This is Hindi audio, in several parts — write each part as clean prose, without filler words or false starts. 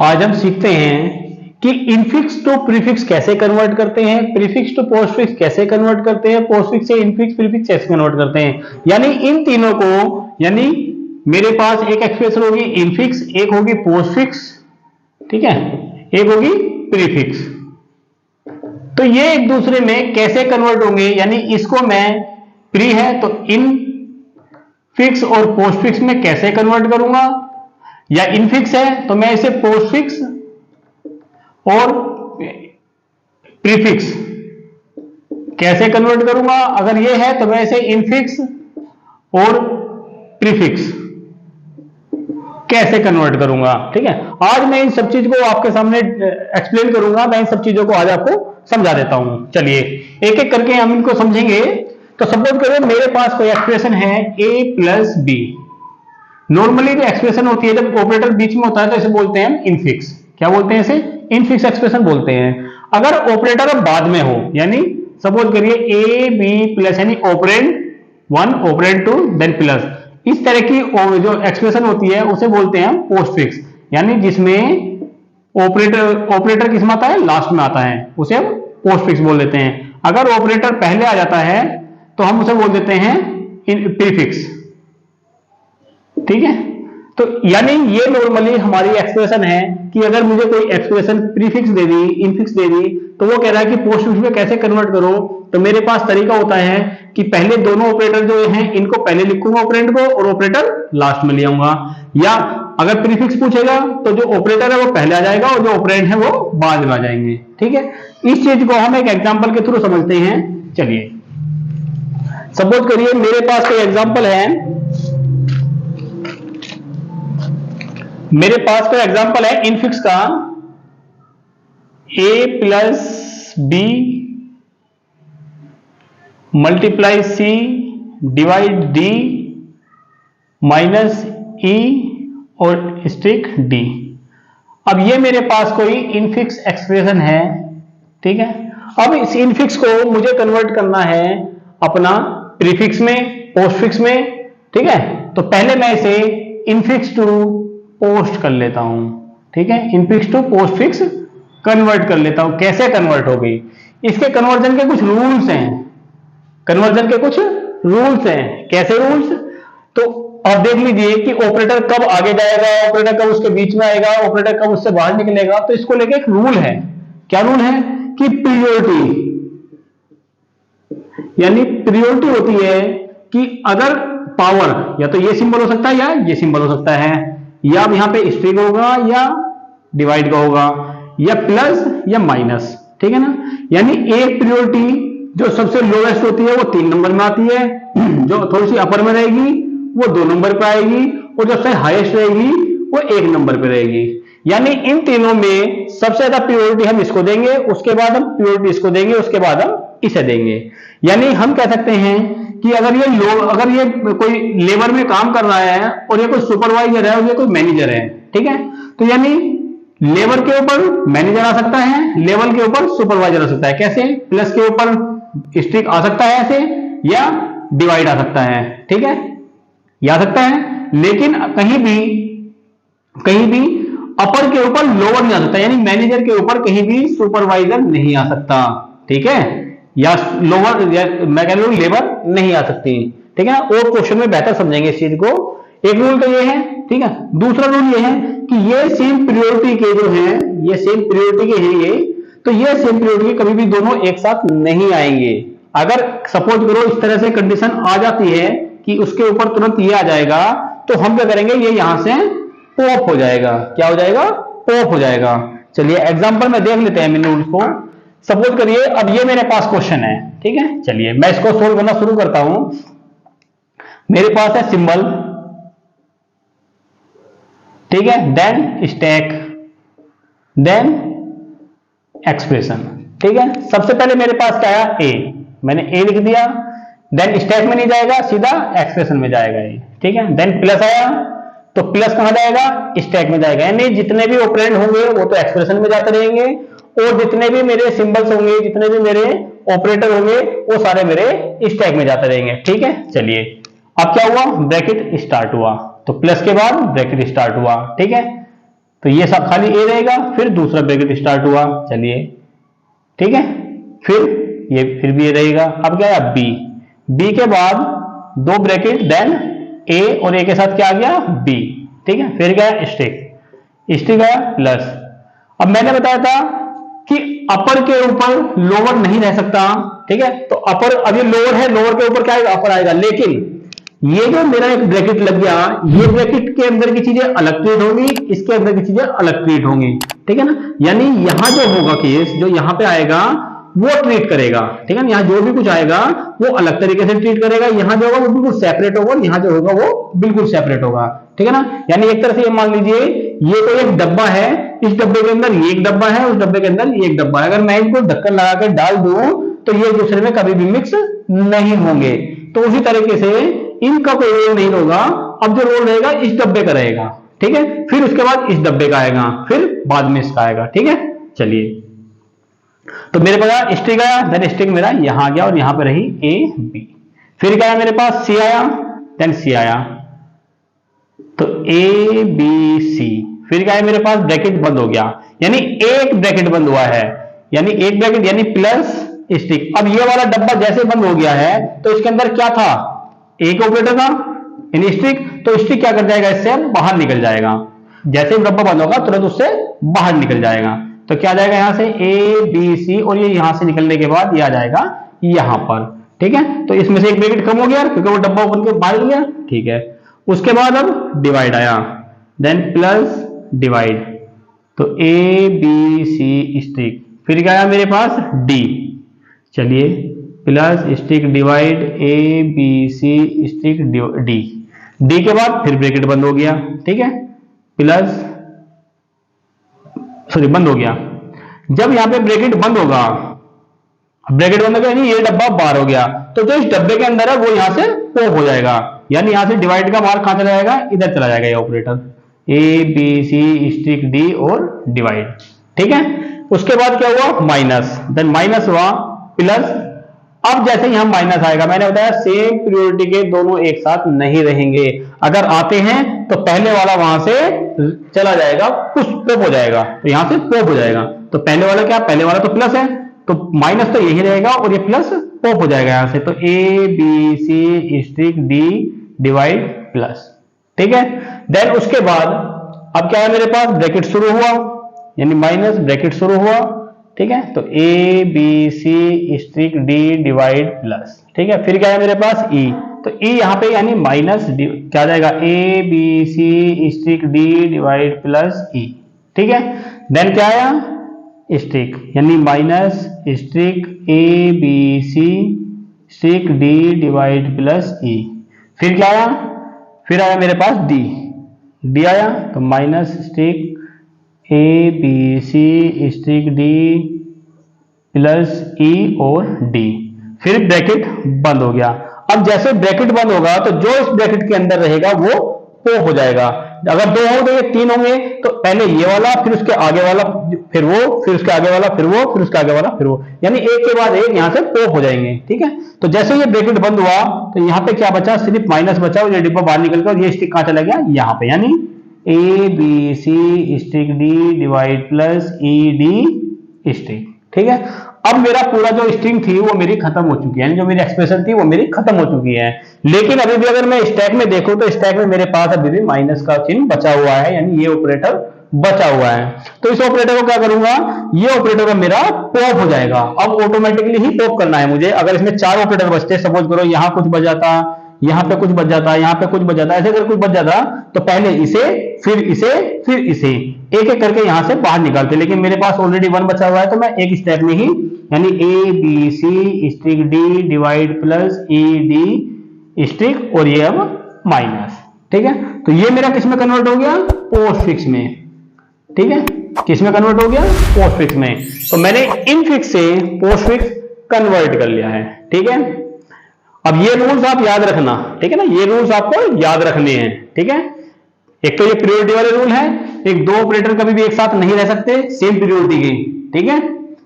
आज हम सीखते हैं कि इनफिक्स टू प्रीफिक्स कैसे कन्वर्ट करते हैं, प्रीफिक्स टू पोस्टफिक्स कैसे कन्वर्ट करते हैं, पोस्टफिक्स से इनफिक्स प्रीफिक्स कैसे कन्वर्ट करते हैं। यानी इन तीनों को, यानी मेरे पास एक एक्सप्रेशन होगी इनफिक्स, एक होगी पोस्टफिक्स, ठीक है, एक होगी प्रीफिक्स। तो ये एक दूसरे में कैसे कन्वर्ट होंगे, यानी इसको मैं प्री है तो इन फिक्स और पोस्टफिक्स में कैसे कन्वर्ट करूंगा, या इनफिक्स है तो मैं इसे पोस्टफिक्स और प्रीफिक्स कैसे कन्वर्ट करूंगा, अगर ये है तो मैं इसे इनफिक्स और प्रीफिक्स कैसे कन्वर्ट करूंगा। ठीक है, आज मैं इन सब चीज को आपके सामने एक्सप्लेन करूंगा, मैं इन सब चीजों को आज आपको समझा देता हूं। चलिए एक एक करके हम इनको समझेंगे। तो सपोज करो मेरे पास कोई एक्सप्रेशन है a प्लस बी। नॉर्मली जो एक्सप्रेशन होती है जब ऑपरेटर बीच में होता है तो इसे बोलते हैं इनफिक्स। क्या बोलते हैं इसे? इनफिक्स एक्सप्रेशन बोलते हैं। अगर ऑपरेटर बाद में हो, यानी सपोज करिए ए बी प्लस, यानी ऑपरेंड 1 ऑपरेंड 2 देन प्लस, इस तरह की जो एक्सप्रेशन होती है उसे बोलते हैं पोस्टफिक्स। यानी जिसमें ऑपरेटर किस में आता है? लास्ट में आता है, उसे हम पोस्टफिक्स बोल देते हैं। अगर ऑपरेटर पहले आ जाता है तो हम उसे बोल देते हैं प्रीफिक्स। ठीक है, तो यानी ये नॉर्मली हमारी एक्सप्रेशन है कि अगर मुझे कोई एक्सप्रेशन प्रीफिक्स दे दी, इनफिक्स दे दी, तो वो कह रहा है कि पोस्टफिक्स में कैसे कन्वर्ट करो। तो मेरे पास तरीका होता है कि पहले दोनों ऑपरेटर जो हैं इनको पहले लिखूंगा ऑपरेंड को, और ऑपरेटर लास्ट में ले आऊंगा। या अगर प्रीफिक्स पूछेगा तो जो ऑपरेटर है वो पहले आ जाएगा और जो ऑपरेंड है वो बाद में आ जाएंगे। ठीक है, इस चीज को हम एक एग्जाम्पल के थ्रू समझते हैं। चलिए सपोज करिए मेरे पास कोई एग्जाम्पल है, मेरे पास कोई एग्जांपल है इनफिक्स का, a plus B multiply C divide D minus E और स्ट्रिक डी। अब ये मेरे पास कोई इनफिक्स एक्सप्रेशन है। ठीक है, अब इस इनफिक्स को मुझे कन्वर्ट करना है अपना प्रीफिक्स में, पोस्टफिक्स में। ठीक है, तो पहले मैं इसे इनफिक्स टू पोस्ट कर लेता हूं। ठीक है, इनफिक्स टू पोस्टफिक्स कन्वर्ट कर लेता हूं। कैसे कन्वर्ट होगी? इसके कन्वर्जन के कुछ रूल्स हैं, कन्वर्जन के कुछ रूल्स हैं। कैसे रूल्स? तो अब देख लीजिए कि ऑपरेटर कब आगे जाएगा, ऑपरेटर कब उसके बीच में आएगा, ऑपरेटर कब उससे बाहर निकलेगा। तो इसको लेके एक रूल है। क्या रूल है? कि प्रियोरिटी, यानी प्रियोरिटी होती है कि अगर पावर, या तो ये सिंबल हो सकता है या ये सिंबल हो सकता है, या अब यहां पे स्ट्रिंग होगा या डिवाइड का होगा, या प्लस या माइनस। ठीक है ना, यानी एक प्रियोरिटी जो सबसे लोएस्ट होती है वो 3 नंबर में आती है, जो थोड़ी सी अपर में रहेगी वो 2 नंबर पे आएगी, और जो सबसे हाईएस्ट रहेगी वो 1 नंबर पे रहेगी। यानी इन तीनों में सबसे ज्यादा प्रियोरिटी हम इसको देंगे, उसके बाद हम प्रियोरिटी इसको देंगे, उसके बाद हम इसे देंगे। यानी हम कह सकते हैं कि अगर ये कोई लेबर में काम कर रहा है और ये कोई सुपरवाइजर है और ये कोई मैनेजर है, ठीक है, तो यानी लेबर के ऊपर मैनेजर आ सकता है, लेवल के ऊपर सुपरवाइजर आ सकता है। कैसे? प्लस के ऊपर स्ट्रिक आ सकता है ऐसे, या डिवाइड आ सकता है। ठीक है, ये आ सकता है, लेकिन कहीं भी अपर के ऊपर लोअर नहीं आ सकता, यानी मैनेजर के ऊपर कहीं भी सुपरवाइजर नहीं आ सकता। ठीक है, या लोअर, मैं कह रहा हूं लेबर नहीं आ सकती। ठीक है, और क्वेश्चन में बेहतर समझेंगे इस चीज को। एक रूल तो ये है। ठीक है, दूसरा रूल ये है कि ये सेम प्रियोरिटी के जो है, ये सेम प्रियोरिटी के हैं ये, तो ये सेम प्रियोरिटी कभी भी दोनों एक साथ नहीं आएंगे। अगर सपोज करो इस तरह से कंडीशन आ जाती है कि उसके ऊपर तुरंत ये आ जाएगा, तो हम क्या करेंगे, ये यहां से ऑफ हो जाएगा। क्या हो जाएगा? ऑफ हो जाएगा। चलिए एग्जांपल में देख लेते हैं इन रूल्स को। सपोज करिए अब ये मेरे पास क्वेश्चन है। ठीक है, चलिए मैं इसको सोल्व करना शुरू करता हूं। मेरे पास है सिंबल, ठीक है, देन स्टैक, देन एक्सप्रेशन। ठीक है, सबसे पहले मेरे पास क्या आया? ए, मैंने ए लिख दिया, देन स्टैक में नहीं जाएगा, सीधा एक्सप्रेशन में जाएगा ये। ठीक है, देन प्लस आया, तो प्लस कहां जाएगा? स्टैक में जाएगा। यानी जितने भी ऑपरेंड होंगे वो तो एक्सप्रेशन में जाते रहेंगे, और जितने भी मेरे सिंबल्स होंगे, जितने भी मेरे ऑपरेटर होंगे, वो सारे मेरे स्टैक में जाते रहेंगे। ठीक है, चलिए अब क्या हुआ? ब्रैकेट स्टार्ट हुआ, तो प्लस के बाद ब्रैकेट स्टार्ट हुआ। ठीक है, तो ये सब खाली ए रहेगा, फिर दूसरा ब्रैकेट स्टार्ट हुआ, चलिए ठीक है, फिर ये फिर भी ये रहेगा। अब क्या है बी, बी के बाद दो ब्रैकेट, देन ए और ए के साथ क्या आ गया बी, ठीक है, फिर क्या स्टिक, स्टिक आया प्लस। अब मैंने बताया था कि अपर के ऊपर लोअर नहीं रह सकता, ठीक है, तो अपर अभी लोअर है, लोअर के ऊपर क्या आएगा अपर आएगा, लेकिन ये जो मेरा एक ब्रैकेट लग गया, ये ब्रैकेट के अंदर की चीजें अलग ट्रीट होंगी, इसके अंदर की चीजें अलग ट्रीट होंगी, ठीक है ना, यानी यहां जो होगा केस, जो यहां पे आएगा वो ट्रीट करेगा, ठीक है ना, यहां जो भी कुछ आएगा वो अलग तरीके से ट्रीट करेगा, यहां जो होगा वो बिल्कुल सेपरेट होगा, यहां जो होगा वो बिल्कुल सेपरेट होगा, ठीक है ना। यानी एक तरह से ये मान लीजिए ये तो एक डब्बा है, इस डब्बे के अंदर ये एक डब्बा है, उस डब्बे के अंदर ये एक डब्बा है, अगर मैं इनको ढक्कन लगा के डाल दूं तो ये दूसरे में कभी भी मिक्स नहीं होंगे, तो उसी तरीके से इनका कोई रोल नहीं होगा। अब जो रोल रहेगा इस डब्बे का रहेगा, ठीक है, फिर उसके बाद इस डब्बे का आएगा, फिर बाद में इसका आएगा, ठीक है। चलिए, तो मेरे पास स्टिक आया, देन स्टिक मेरा यहां आ गया और यहां पे रही ए बी, फिर क्या आया मेरे पास सी आया, देन सी आया, तो ए बी सी, फिर क्या है मेरे पास ब्रैकेट बंद हो गया, यानी एक ब्रैकेट बंद हुआ है, यानी एक ब्रैकेट यानी प्लस स्टिक। अब ये वाला डब्बा जैसे बंद हो गया है तो इसके अंदर क्या था, एक ऑपरेटर था यानी स्टिक, तो स्टिक क्या कर जाएगा, इससे बाहर निकल जाएगा, जैसे ही डब्बा बंद होगा तुरंत उससे बाहर निकल जाएगा, तो क्या आ जाएगा यहां से ए बी सी, और ये यहां से निकलने के बाद ये आ जाएगा यहां पर, ठीक है, तो इसमें से एक ब्रैकेट कम हो गया क्योंकि वो डब्बा ओपन के बाहर गया, ठीक है। उसके बाद अब डिवाइड आया, देन प्लस डिवाइड, तो ए बी सी स्टिक, फिर क्या आया मेरे पास डी, चलिए plus stick divide A B C stick D, D के बाद फिर ब्रैकेट बंद हो गया, ठीक है, प्लस सॉरी बंद हो गया। जब यहां पे ब्रैकेट बंद होगा, ब्रैकेट बंद हो गया यानी ये डब्बा बाहर हो गया, तो जो इस डब्बे के अंदर है वो यहां से पॉप हो जाएगा, यानी यहां से डिवाइड का मार्क कहां चला जाएगा, इधर चला जाएगा ये operator, A B C stick D और डिवाइड, ठीक है। उसके बाद क्या हुआ माइनस, देन माइनस हुआ प्लस। अब जैसे ही हम माइनस आएगा, मैंने बताया सेम प्रियोरिटी के दोनों एक साथ नहीं रहेंगे, अगर आते हैं तो पहले वाला वहां से चला जाएगा, कुछ पॉप हो जाएगा, तो यहां से पॉप हो जाएगा, तो पहले वाला क्या, पहले वाला तो प्लस है, तो माइनस तो यही रहेगा और ये प्लस पॉप हो जाएगा यहां से, तो A B C streak D divide plus, ठीक है। देन उसके बाद अब क्या है मेरे पास, ब्रैकेट शुरू हुआ यानी माइनस ब्रैकेट शुरू हुआ, ठीक है, तो A B C streak D divide plus, ठीक है, फिर क्या है मेरे पास ई, तो ई यहां पे यानी माइनस क्या आ जाएगा, A B C streak D divide plus E, ठीक है। देन क्या आया स्ट्रिक यानी minus asterisk A B C streak D divide plus E, फिर क्या आया, फिर आया मेरे पास डी, डी आया तो minus asterisk A B C streak D plus E और डी, फिर ब्रैकेट बंद हो गया। अब जैसे ब्रैकेट बंद होगा तो जो इस ब्रैकेट के अंदर रहेगा वो पॉप हो जाएगा, अगर दो हो तो ये तीन होंगे, तो पहले ये वाला फिर उसके आगे वाला फिर वो फिर उसके आगे वाला फिर वो फिर उसके आगे वाला फिर वो, यानी एक के बाद एक यहां से पॉप हो जाएंगे, ठीक है। तो जैसे ये ब्रैकेट बंद हुआ तो यहाँ पे क्या बचा, सिर्फ माइनस बचा और ये डिब्बा बाहर निकल कर ये स्टिक कहां चला गया, यहाँ पे, यानी A B C stick D divide plus E D stick, ठीक है। अब मेरा पूरा जो स्ट्रिंग थी वो मेरी खत्म हो चुकी है, यानी जो मेरी एक्सप्रेशन थी वो मेरी खत्म हो चुकी है, लेकिन अभी भी अगर मैं स्टैक में देखूं तो स्टैक में मेरे पास अभी भी माइनस का चिन्ह बचा हुआ है, यानी ये ऑपरेटर बचा हुआ है। तो इस ऑपरेटर को क्या करूंगा, ये ऑपरेटर का मेरा पॉप हो जाएगा, अब ऑटोमेटिकली ही पॉप करना है मुझे। अगर इसमें चार ऑपरेटर बचते, सपोज करो यहां कुछ बच जाता, यहां पे कुछ बच जाता, यहां पे कुछ बच जाता, ऐसे अगर कुछ बच जाता तो पहले इसे फिर इसे फिर इसे एक एक करके यहां से बाहर निकालते, लेकिन मेरे पास ऑलरेडी वन बचा हुआ है तो मैं एक स्टेप में ही, यानी A B C streak D divide plus E D stick और ये अब माइनस, ठीक है। तो ये मेरा किस में कन्वर्ट हो गया, पोस्टफिक्स में, ठीक है, किस में कन्वर्ट हो गया, पोस्टफिक्स में। तो मैंने इनफिक्स से पोस्टफिक्स कन्वर्ट कर लिया है, ठीक है। अब ये रूल्स आप याद रखना, ठीक है ना, ये रूल्स आपको याद रखने हैं, ठीक है। एक तो ये प्रियोरिटी वाले रूल है, एक दो ऑपरेटर कभी भी एक साथ नहीं रह सकते सेम प्रियोरिटी की, ठीक है।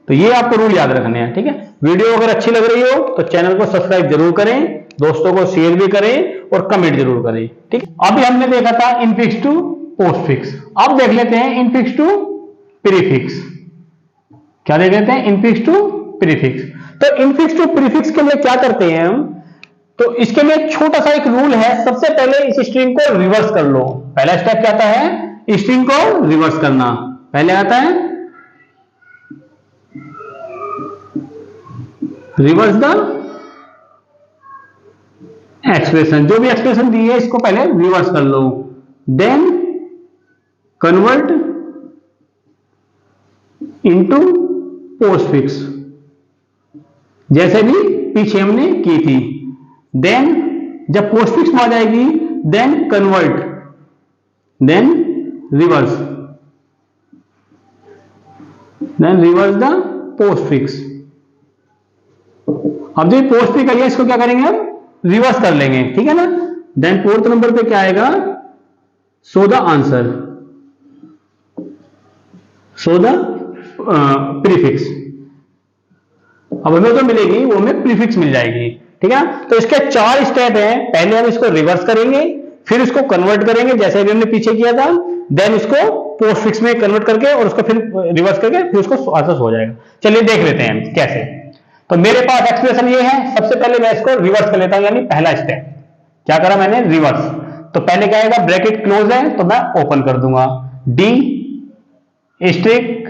तो ये आपको रूल याद रखने हैं, ठीक है। वीडियो अगर अच्छी लग रही हो तो चैनल को सब्सक्राइब जरूर करें, दोस्तों को शेयर भी करें और कमेंट जरूर करें, ठीक। अभी हमने देखा था इनफिक्स टू पोस्टफिक्स। अब देख लेते हैं इनफिक्स टू प्रीफिक्स। क्या देख लेते हैं? Infix to prefix. तो इनफिक्स टू प्रीफिक्स के लिए क्या करते हैं हम? तो इसके लिए छोटा सा एक रूल है। सबसे पहले इस स्ट्रिंग को रिवर्स कर लो। पहला स्टेप क्या आता है? स्ट्रिंग को रिवर्स करना। पहले आता है रिवर्स द एक्सप्रेशन। जो भी एक्सप्रेशन दी है इसको पहले रिवर्स कर लो, देन कन्वर्ट इनटू पोस्टफिक्स, जैसे भी पीछे हमने की थी। देन जब पोस्टफिक्स में आ जाएगी then convert, then reverse, then reverse the postfix. अब जो पोस्टफिक्स आई है इसको क्या करेंगे? हम रिवर्स कर लेंगे, ठीक है ना। देन फोर्थ नंबर पे क्या आएगा? Show the answer, show the prefix. अब हमें जो मिलेगी वो हमें प्रीफिक्स मिल जाएगी, ठीक है। तो इसके 4 स्टेप हैं। पहले हम इसको रिवर्स करेंगे, फिर इसको कन्वर्ट करेंगे जैसे अभी हमने पीछे किया था, देन इसको पोस्टफिक्स में कन्वर्ट करके और उसको फिर रिवर्स करके फिर उसको आंसर हो जाएगा। चलिए देख लेते हैं कैसे। तो मेरे पास एक्सप्रेशन ये है। सबसे पहले मैं इसको रिवर्स कर लेता हूं, यानी पहला स्टेप क्या करा मैंने? रिवर्स। तो पहले क्या आएगा? ब्रैकेट क्लोज है तो मैं ओपन कर दूंगा, डी स्ट्रिक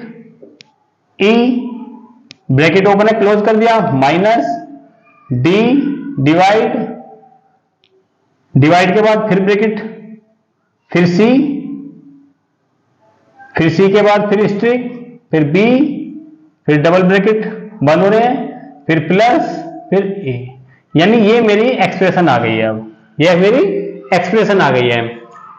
ई, ब्रैकेट ओपन है क्लोज कर दिया, माइनस डी डिवाइड, डिवाइड के बाद फिर ब्रैकेट, फिर सी के बाद फिर स्ट्रिक, फिर बी, फिर डबल ब्रैकेट बंद हो रहे हैं, फिर प्लस, फिर ए। यानी ये मेरी एक्सप्रेशन आ गई है। अब ये मेरी एक्सप्रेशन आ गई है।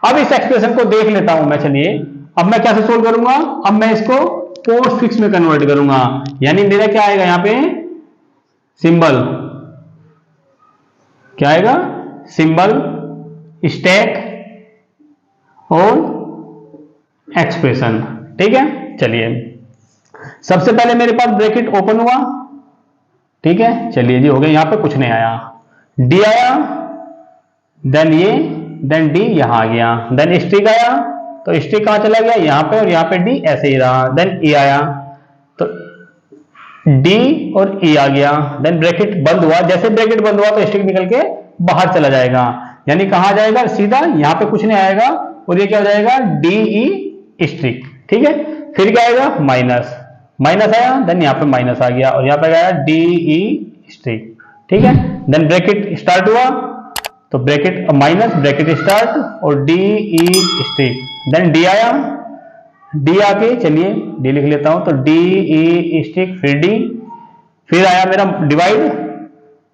अब इस एक्सप्रेशन को देख लेता हूं मैं। चलिए अब मैं कैसे सोल्व करूंगा? अब मैं इसको पोस्टफिक्स में कन्वर्ट करूंगा। यानी मेरा क्या आएगा यहां पे? सिंबल क्या आएगा? सिंबल, स्टैक और एक्सप्रेशन, ठीक है। चलिए सबसे पहले मेरे पास ब्रैकेट ओपन हुआ, ठीक है। चलिए जी हो गया, यहां पे कुछ नहीं आया, डी आया, देन ये, देन डी यहां आ गया, देन स्ट्रिक आया, तो स्ट्रिक कहां चला गया? यहां पे, और यहां पे डी ऐसे ही रहा, देन ए आया, तो डी और ई आ गया, देन ब्रैकेट बंद हुआ। जैसे ब्रैकेट बंद हुआ तो स्ट्रिक निकल के बाहर चला जाएगा, यानी कहां जाएगा? सीधा यहां पे कुछ नहीं आएगा, और ये क्या हो जाएगा? डी ई स्ट्रिक, ठीक है। फिर क्या आएगा? माइनस, माइनस आया, देन यहां पे माइनस आ गया, और यहां पे आया डी ई स्ट्रिक, ठीक है। देन ब्रैकेट स्टार्ट हुआ, तो ब्रैकेट माइनस, ब्रैकेट स्टार्ट और D E stick, then D आया, डी आके, चलिए डी लिख लेता हूं, तो डी ई स्ट्रिक, फिर डी, फिर आया मेरा डिवाइड,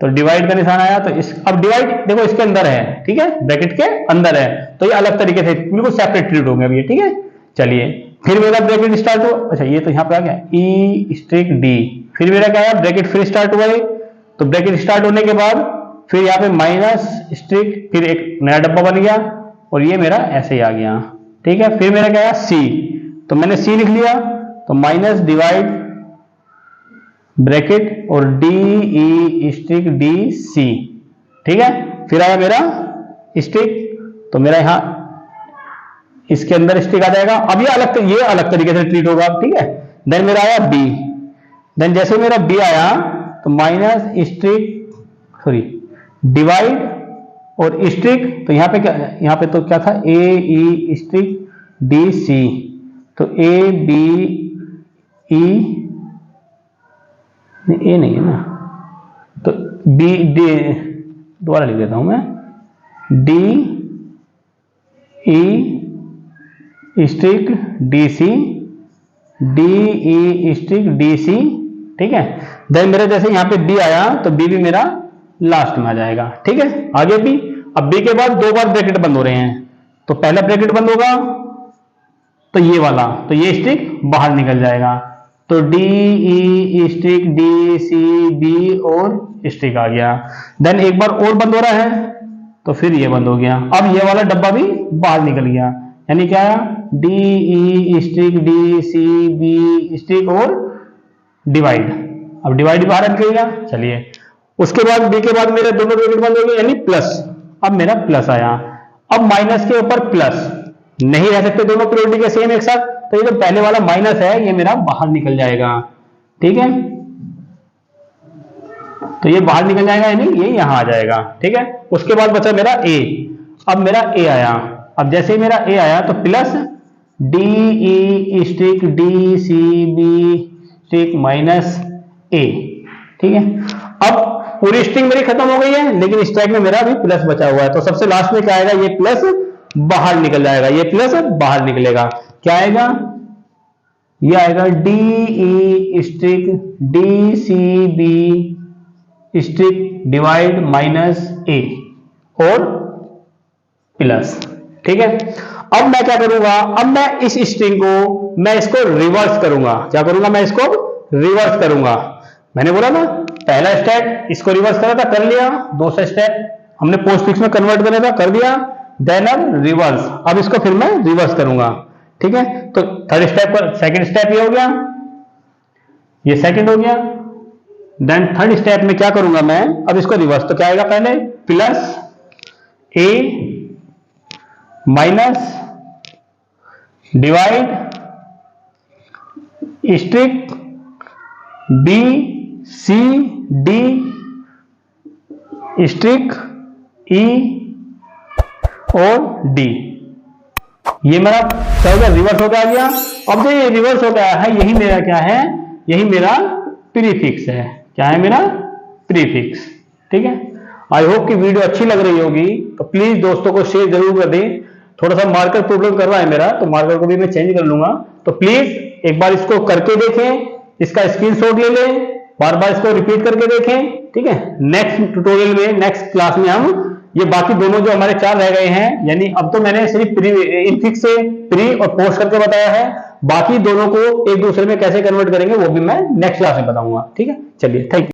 तो डिवाइड का निशान आया, तो इस अब डिवाइड देखो इसके अंदर है, ठीक है, ब्रैकेट के अंदर है, तो ये अलग तरीके से बिल्कुल सेपरेट ट्रीट होंगे अभी, ठीक है। चलिए फिर मेरा ब्रैकेट स्टार्ट हो, अच्छा ये तो यहां पे आ गया ई स्ट्रिक डी, फिर मेरा क्या आया? ब्रैकेट फिर स्टार्ट हुआ है, तो ब्रैकेट स्टार्ट होने के बाद फिर यहाँ पे माइनस स्ट्रिक, फिर एक नया डब्बा बन गया, और ये मेरा ऐसे ही आ गया, ठीक है। फिर मेरा क्या आया? सी, तो मैंने सी लिख लिया, तो माइनस डिवाइड ब्रैकेट और D E streak D C, ठीक है। फिर आया मेरा स्ट्रिक, तो मेरा यहां इसके अंदर स्ट्रिक आ जाएगा। अब ये अलग तरीके से ट्रीट होगा, ठीक है। देन मेरा आया बी, देन जैसे मेरा बी आया तो माइनस स्ट्रिक, सॉरी डिवाइड और स्ट्रिक, तो यहां पे तो क्या था? ए ई स्ट्रिक डी सी, तो ए बी ई, ए नहीं है ना, तो बी डी, दोबारा लिख देता हूं मैं, D E streak D C, D E streak D C, ठीक है। देन मेरा जैसे यहां पे बी आया तो बी भी मेरा लास्ट में आ जाएगा, ठीक है। आगे बी, अब बी के बाद 2 बार ब्रैकेट बंद हो रहे हैं, तो पहला ब्रैकेट बंद होगा तो ये वाला, तो ये स्ट्रिक बाहर निकल जाएगा, तो D E streak D C B और स्ट्रिक आ गया। देन एक बार और बंद हो रहा है, तो फिर ये बंद हो गया, अब ये वाला डब्बा भी बाहर निकल गया, यानी क्या आया? D E streak D C B stick और डिवाइड, अब डिवाइड बाहर निकल गया। चलिए उसके बाद बी के बाद मेरे दोनों ब्रैकेट बंद हो गए, यानी प्लस, अब मेरा प्लस आया, अब माइनस के ऊपर प्लस, नहीं रह सकते दोनों प्रायोरिटी के सेम एक साथ, तो ये जो पहले वाला माइनस है ये मेरा बाहर निकल जाएगा, ठीक है। तो ये बाहर निकल जाएगा, यानी ये यहां आ जाएगा, ठीक है। उसके बाद बचा मेरा ए। अब मेरा ए आया, अब जैसे ही मेरा ए आया तो plus D E streak D C B asterisk minus A, ठीक है। अब पूरी स्ट्रिंग मेरी खत्म हो गई है, लेकिन स्टैक में मेरा अभी प्लस बचा हुआ है, तो सबसे लास्ट में क्या आएगा, ये प्लस बाहर निकल जाएगा, ये प्लस बाहर निकलेगा, क्या आएगा, ये आएगा D E streak D C B strike divide minus A और प्लस, ठीक है। अब मैं क्या करूंगा, अब मैं इस स्ट्रिंग को मैं इसको रिवर्स करूंगा, क्या करूंगा, मैं इसको रिवर्स करूंगा। मैंने बोला ना पहला स्टेप इसको रिवर्स करा था, कर लिया। दूसरा स्टेप हमने पोस्टफिक्स में कन्वर्ट करना था, कर दिया। देन अब रिवर्स, अब इसको फिर मैं रिवर्स करूंगा, ठीक है। तो थर्ड स्टेप पर सेकंड स्टेप ये हो गया, ये सेकंड हो गया। देन थर्ड स्टेप में क्या करूंगा मैं, अब इसको रिवर्स, तो क्या आएगा, पहले plus A minus divide strike B C D strike E और डी, ये मेरा क्या हो गया, रिवर्स होकर आ गया। अब जो ये रिवर्स होकर आया है यही मेरा क्या है, यही मेरा प्रीफिक्स है, क्या है मेरा प्रीफिक्स, ठीक है। आई होप कि वीडियो अच्छी लग रही होगी, तो प्लीज दोस्तों को शेयर जरूर कर दें। थोड़ा सा मार्कर प्रॉब्लम कर रहा है मेरा, तो मार्कर को भी मैं चेंज कर लूंगा, तो प्लीज एक बार इसको करके देखें, इसका स्क्रीनशॉट ले लें, बार बार इसको रिपीट करके देखें, ठीक है। नेक्स्ट ट्यूटोरियल में, नेक्स्ट क्लास में हम ये बाकी दोनों जो हमारे 4 रह गए हैं, यानी अब तो मैंने सिर्फ इनफिक्स से प्री और पोस्ट करके बताया है, बाकी दोनों को एक दूसरे में कैसे कन्वर्ट करेंगे वो भी मैं नेक्स्ट क्लास में बताऊंगा, ठीक है। चलिए, थैंक यू।